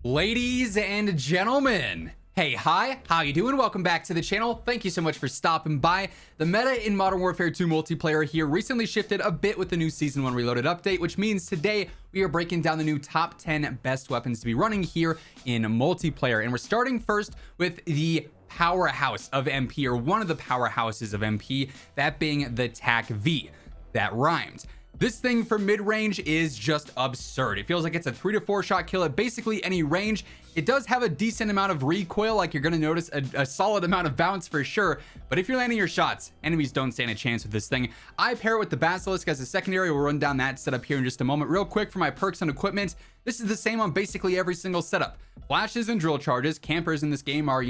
Ladies and gentlemen, hey, hi, how you doing? Welcome back to the channel. Thank you so much for stopping by. The meta in Modern Warfare 2 Multiplayer here recently shifted a bit with the new Season 1 Reloaded update, which means today we are breaking down the new top 10 best weapons to be running here in Multiplayer. And we're starting first with the powerhouse of MP, or one of the powerhouses of MP, that being the TAQ-V. That rhymes. This thing for mid-range is just absurd. It feels like it's a 3 to 4 shot kill at basically any range. It does have a decent amount of recoil, like you're going to notice a solid amount of bounce for sure. But if you're landing your shots, enemies don't stand a chance with this thing. I pair it with the Basilisk as a secondary. We'll run down that setup here in just a moment. Real quick for my perks and equipment, this is the same on basically every single setup. Flashes and drill charges. Campers in this game are,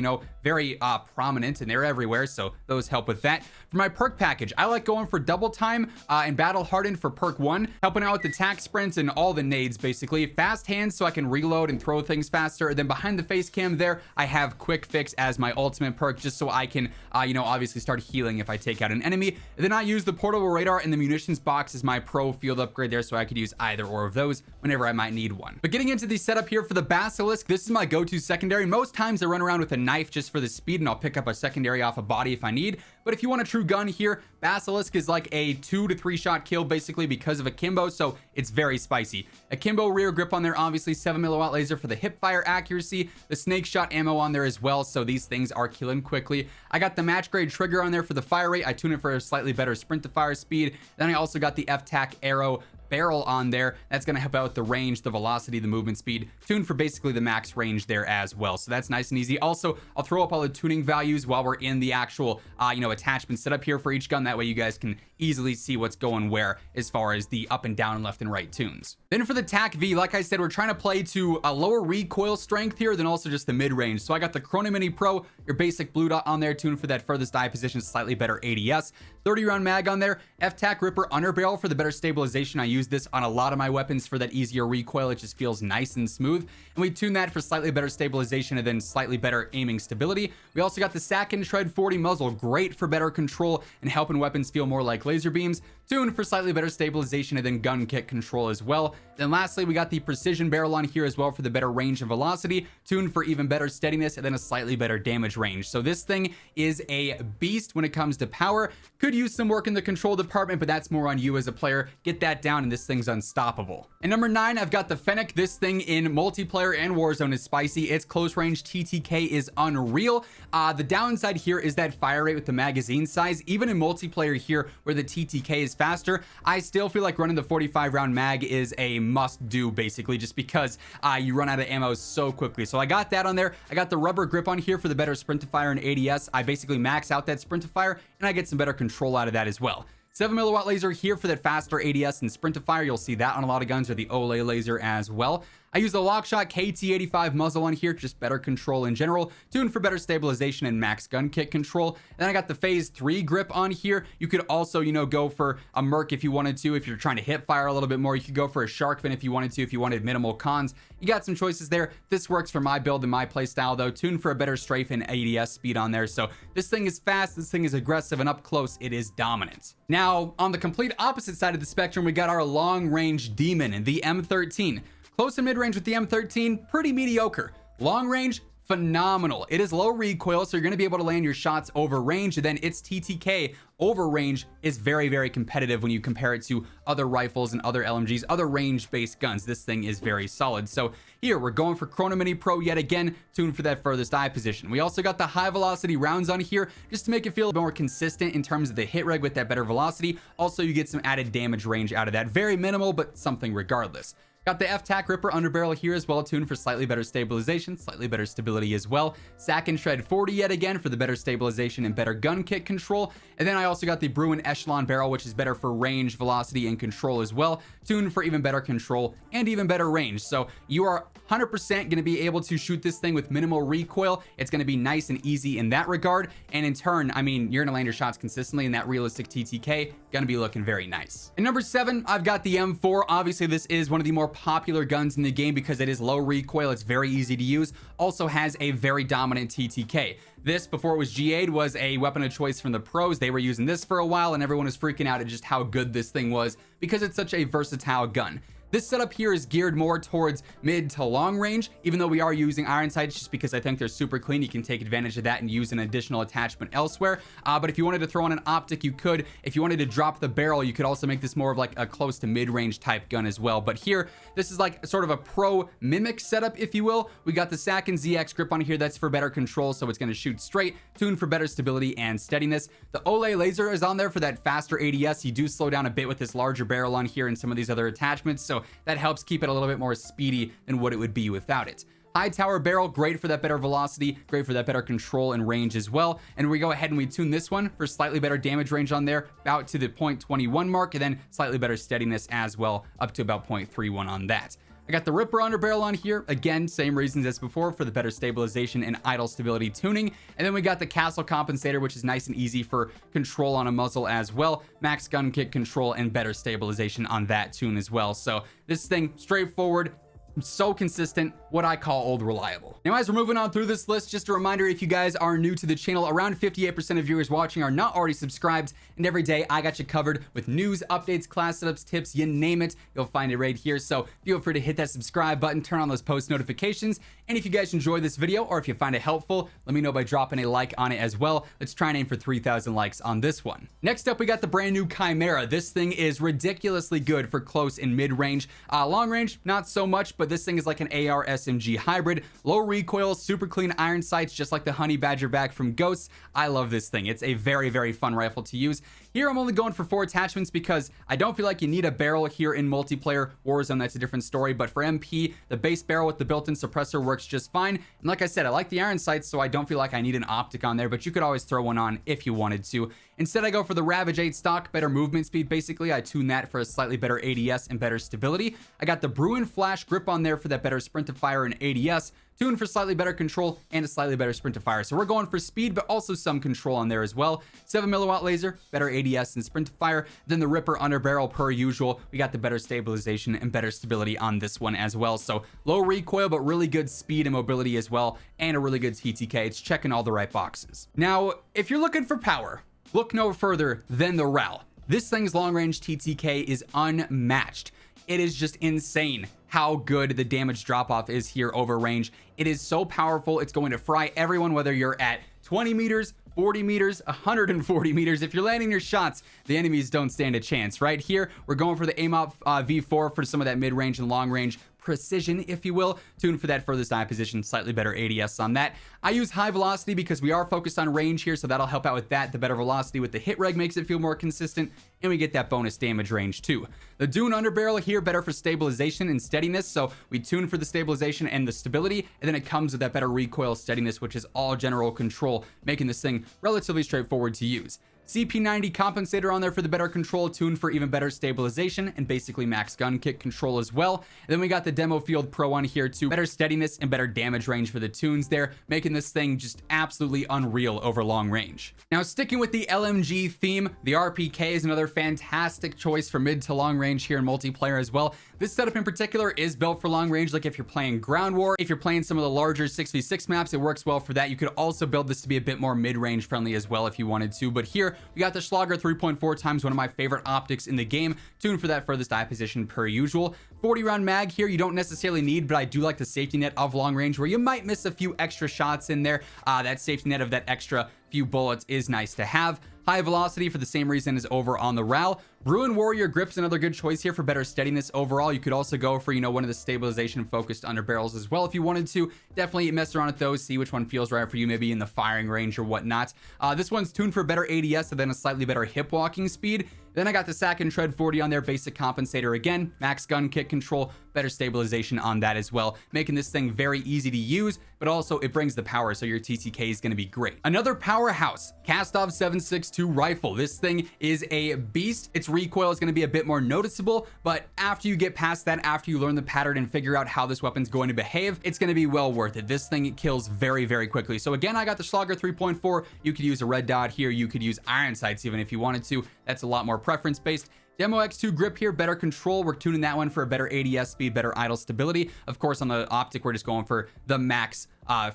very prominent and they're everywhere, so those help with that. For my perk package, I like going for double time and battle hardened for perk 1, helping out with the tac sprints and all the nades basically. Fast hands so I can reload and throw things faster. Then behind the face cam there, I have quick fix as my ultimate perk, just so I can, obviously start healing if I take out an enemy. And then I use the portable radar and the munitions box as my pro field upgrade there, so I could use either or of those whenever I might need one. But getting into the setup here for the Basilisk, this is my go-to secondary. Most times I run around with a knife just for the speed, and I'll pick up a secondary off a body if I need. But if you want a true gun here, Basilisk is like a 2 to 3 shot kill basically because of akimbo, so it's very spicy. Akimbo rear grip on there, obviously 7mm laser for the hip fire accuracy, the snake shot ammo on there as well, so these things are killing quickly. I got the match grade trigger on there for the fire rate. I tune it for a slightly better sprint to fire speed. Then I also got the FTAC arrow barrel on there. That's going to help out with the range, the velocity, the movement speed, tuned for basically the max range there as well. So that's nice and easy. Also, I'll throw up all the tuning values while we're in the actual, attachment setup here for each gun. That way you guys can easily see what's going where as far as the up and down and left and right tunes. Then for the TAQ-V, like I said, we're trying to play to a lower recoil strength here than also just the mid-range. So I got the Chrono Mini Pro, your basic blue dot on there, tuned for that furthest eye position, slightly better ADS, 30 round mag on there, FTAC Ripper underbarrel for the better stabilization. I use this on a lot of my weapons for that easier recoil. It just feels nice and smooth. And we tune that for slightly better stabilization and then slightly better aiming stability. We also got the Sack and Shred 40 muzzle, great for better control and helping weapons feel more like laser beams, tuned for slightly better stabilization and then gun kick control as well. Then lastly, we got the precision barrel on here as well for the better range and velocity, tuned for even better steadiness and then a slightly better damage range. So this thing is a beast when it comes to power. Could use some work in the control department, but that's more on you as a player. Get that down and this thing's unstoppable. And number 9, I've got the Fennec. This thing in Multiplayer and Warzone is spicy. Its close range TTK is unreal. The downside here is that fire rate with the magazine size. Even in Multiplayer here where the TTK is faster, I still feel like running the 45 round mag is a must do basically, just because you run out of ammo so quickly. So I got that on there. I got the rubber grip on here for the better sprint to fire and ADS. I basically max out that sprint to fire and I get some better control out of that as well. 7mm laser here for that faster ADS and sprint to fire. You'll see that on a lot of guns, or the Olay laser as well. I use the Lockshot KT85 muzzle on here, just better control in general, tuned for better stabilization and max gun kick control. Then I got the Phase 3 grip on here. You could also, go for a Merc if you wanted to. If you're trying to hip fire a little bit more, you could go for a Shark Fin if you wanted to, if you wanted minimal cons. You got some choices there. This works for my build and my play style though, tuned for a better strafe and ADS speed on there. So this thing is fast, this thing is aggressive, and up close, it is dominant. Now, on the complete opposite side of the spectrum, we got our long range demon, the M13. Close and mid-range with the M13, pretty mediocre. Long range, phenomenal. It is low recoil, so you're going to be able to land your shots over range, and then its TTK over range is very, very competitive when you compare it to other rifles and other LMGs, other range-based guns. This thing is very solid. So here, we're going for Chrono Mini Pro yet again, tuned for that furthest eye position. We also got the high velocity rounds on here, just to make it feel a bit more consistent in terms of the hit reg with that better velocity. Also, you get some added damage range out of that. Very minimal, but something regardless. Got the FTAC Ripper underbarrel here as well, tuned for slightly better stabilization, slightly better stability as well. Sack and Shred 40 yet again for the better stabilization and better gun kick control. And then I also got the Bruin Echelon barrel, which is better for range, velocity, and control as well, tuned for even better control and even better range. So you are 100% going to be able to shoot this thing with minimal recoil. It's going to be nice and easy in that regard. And in turn, you're going to land your shots consistently, and that realistic TTK going to be looking very nice. And number 7, I've got the M4. Obviously, this is one of the more popular guns in the game because it is low recoil. It's very easy to use. Also has a very dominant TTK. This, before it was GA'd, was a weapon of choice from the pros. They were using this for a while, and everyone was freaking out at just how good this thing was because it's such a versatile gun. This setup here is geared more towards mid to long range, even though we are using iron sights just because I think they're super clean. You can take advantage of that and use an additional attachment elsewhere. But if you wanted to throw on an optic, you could. If you wanted to drop the barrel, you could also make this more of like a close to mid-range type gun as well. But here, this is like sort of a pro mimic setup, if you will. We got the SAC and ZX grip on here. That's for better control, so it's going to shoot straight, tuned for better stability and steadiness. The Olay laser is on there for that faster ADS. You do slow down a bit with this larger barrel on here and some of these other attachments, so that helps keep it a little bit more speedy than what it would be without it. High tower barrel, great for that better velocity, great for that better control and range as well. And we go ahead and we tune this one for slightly better damage range on there, about to the 0.21 mark, and then slightly better steadiness as well, up to about 0.31 on that. I got the Ripper underbarrel on here. Again, same reasons as before for the better stabilization and idle stability tuning. And then we got the Castle compensator, which is nice and easy for control on a muzzle as well. Max gun kick control and better stabilization on that tune as well. So this thing, straightforward, so consistent, what I call old reliable. Now, as we're moving on through this list, just a reminder, if you guys are new to the channel, around 58% of viewers watching are not already subscribed, and every day I got you covered with news, updates, class setups, tips, you name it, you'll find it right here. So feel free to hit that subscribe button, turn on those post notifications, and if you guys enjoy this video or if you find it helpful, let me know by dropping a like on it as well. Let's try and aim for 3,000 likes on this one. Next up, we got the brand new Chimera. This thing is ridiculously good for close and mid range. Long range, not so much, but this thing is like an AR SMG hybrid. Low recoil, super clean iron sights, just like the Honey Badger bag from Ghosts. I love this thing. It's a very, very fun rifle to use. Here I'm only going for 4 attachments because I don't feel like you need a barrel here in multiplayer. Warzone, that's a different story, but for MP, the base barrel with the built-in suppressor works just fine. And like I said, I like the iron sights, so I don't feel like I need an optic on there, but you could always throw one on if you wanted to. Instead, I go for the Ravage 8 stock, better movement speed. Basically, I tune that for a slightly better ADS and better stability. I got the Bruin Flash grip on there for that better sprint to fire and ADS, tuned for slightly better control and a slightly better sprint to fire. So we're going for speed, but also some control on there as well. 7 milliwatt laser, better ADS and sprint to fire. Then the Ripper underbarrel per usual. We got the better stabilization and better stability on this one as well. So low recoil, but really good speed and mobility as well, and a really good TTK. It's checking all the right boxes. Now, if you're looking for power, look no further than the RAAL. This thing's long range TTK is unmatched. It is just insane how good the damage drop off is here over range. It is so powerful. It's going to fry everyone, whether you're at 20 meters, 40 meters, 140 meters. If you're landing your shots, the enemies don't stand a chance. Right here, we're going for the MW2 for some of that mid-range and long-range precision, if you will, tuned for that furthest eye position, slightly better ADS on that. I use high velocity because we are focused on range here, so that'll help out with that. The better velocity with the hit reg makes it feel more consistent, and we get that bonus damage range too. The Dune underbarrel here, better for stabilization and steadiness, so we tune for the stabilization and the stability, and then it comes with that better recoil steadiness, which is all general control, making this thing relatively straightforward to use. CP90 compensator on there for the better control, tuned for even better stabilization and basically max gun kick control as well. And then we got the Demo Field Pro on here too, better steadiness and better damage range for the tunes there, making this thing just absolutely unreal over long range. Now, sticking with the LMG theme, the RPK is another fantastic choice for mid to long range here in multiplayer as well. This setup in particular is built for long range, like if you're playing ground war, if you're playing some of the larger 6v6 maps, it works well for that. You could also build this to be a bit more mid-range friendly as well if you wanted to, but here we got the Schlager 3.4 times, one of my favorite optics in the game, tuned for that furthest eye position per usual. 40 round mag here you don't necessarily need, but I do like the safety net of long range where you might miss a few extra shots in there. That safety net of that extra few bullets is nice to have. High velocity for the same reason as over on the RAAL. Ruin Warrior grip's another good choice here for better steadiness overall. You could also go for, one of the stabilization focused underbarrels as well if you wanted to. Definitely mess around with those, see which one feels right for you, maybe in the firing range or whatnot. This one's tuned for better ADS and then a slightly better hip walking speed. Then I got the SAC and Tread 40 on there, basic compensator again, max gun kick control, better stabilization on that as well, making this thing very easy to use, but also it brings the power, so your TTK is going to be great. Another powerhouse, Kastov 7.62 rifle. This thing is a beast. Its recoil is going to be a bit more noticeable, but after you get past that, after you learn the pattern and figure out how this weapon's going to behave, it's going to be well worth it. This thing kills very, very quickly. So again, I got the Schlager 3.4. You could use a red dot here. You could use iron sights even if you wanted to. That's a lot more preference based. MW2 grip here, better control. We're tuning that one for a better ADS speed, better idle stability. Of course, on the optic, we're just going for the max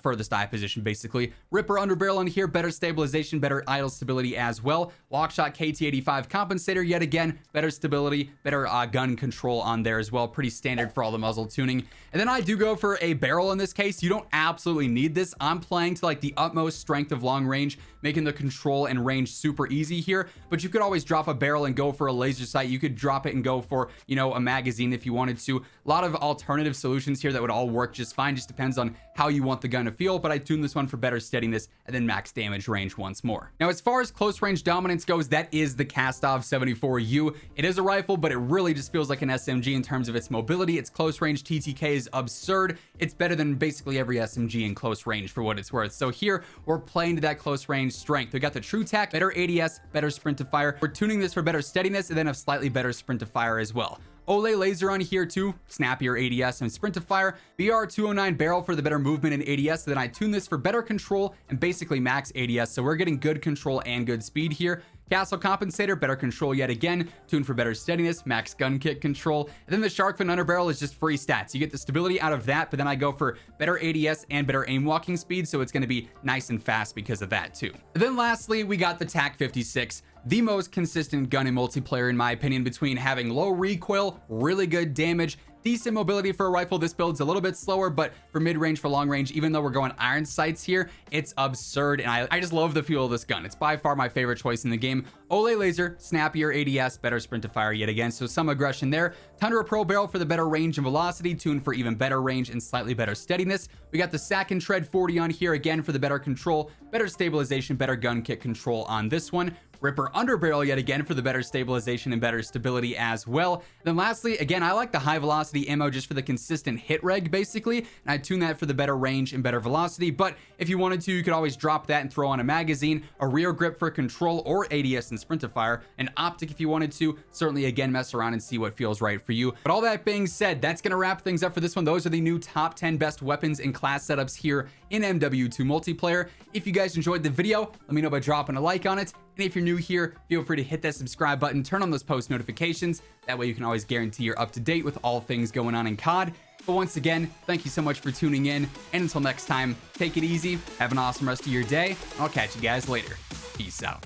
furthest eye position, basically. Ripper underbarrel on here, better stabilization, better idle stability as well. Lockshot KT85 compensator, yet again, better stability, better gun control on there as well. Pretty standard for all the muzzle tuning. And then I do go for a barrel in this case. You don't absolutely need this. I'm playing to like the utmost strength of long range, making the control and range super easy here, but you could always drop a barrel and go for a laser sight. You could drop it and go for, you know, a magazine if you wanted to. A lot of alternative solutions here that would all work just fine. Just depends on how you want the gun to feel, but I tuned this one for better steadiness and then max damage range once more. Now, as far as close range dominance goes, that is the Kastov 74U. It is a rifle, but it really just feels like an SMG in terms of its mobility. Its close range TTK is absurd. It's better than basically every SMG in close range for what it's worth. So here we're playing to that close range strength. We got the true TAQ, better ADS, better sprint to fire. We're tuning this for better steadiness and then a slightly better sprint to fire as well. Olay laser on here too, snappier ADS and sprint to fire. BR209 barrel for the better movement and ADS. Then I tune this for better control and basically max ADS. So we're getting good control and good speed here. Castle compensator, better control yet again, tuned for better steadiness, max gun kick control. And then the shark fin underbarrel is just free stats. You get the stability out of that, but then I go for better ADS and better aim walking speed, so it's going to be nice and fast because of that too. And then lastly, we got the TAQ-56. The most consistent gun in multiplayer, in my opinion, between having low recoil, really good damage, decent mobility for a rifle. This build's a little bit slower, but for mid-range, for long range, even though we're going iron sights here, it's absurd. And I just love the feel of this gun. It's by far my favorite choice in the game. Olay laser, snappier ADS, better sprint to fire yet again, so some aggression there. Tundra Pro barrel for the better range and velocity, tuned for even better range and slightly better steadiness. We got the Sack and Tread 40 on here again for the better control, better stabilization, better gun kick control on this one. Ripper underbarrel yet again for the better stabilization and better stability as well. Then lastly, again, I like the high velocity ammo just for the consistent hit reg basically, and I tune that for the better range and better velocity. But if you wanted to, you could always drop that and throw on a magazine, a rear grip for control or ADS and sprint to fire, an optic if you wanted to. Certainly again, mess around and see what feels right for you. But all that being said, that's gonna wrap things up for this one. Those are the new top 10 best weapons and class setups here in MW2 Multiplayer. If you guys enjoyed the video, let me know by dropping a like on it. And if you're new here, feel free to hit that subscribe button, turn on those post notifications. That way you can always guarantee you're up to date with all things going on in COD. But once again, thank you so much for tuning in. And until next time, take it easy, have an awesome rest of your day. I'll catch you guys later. Peace out.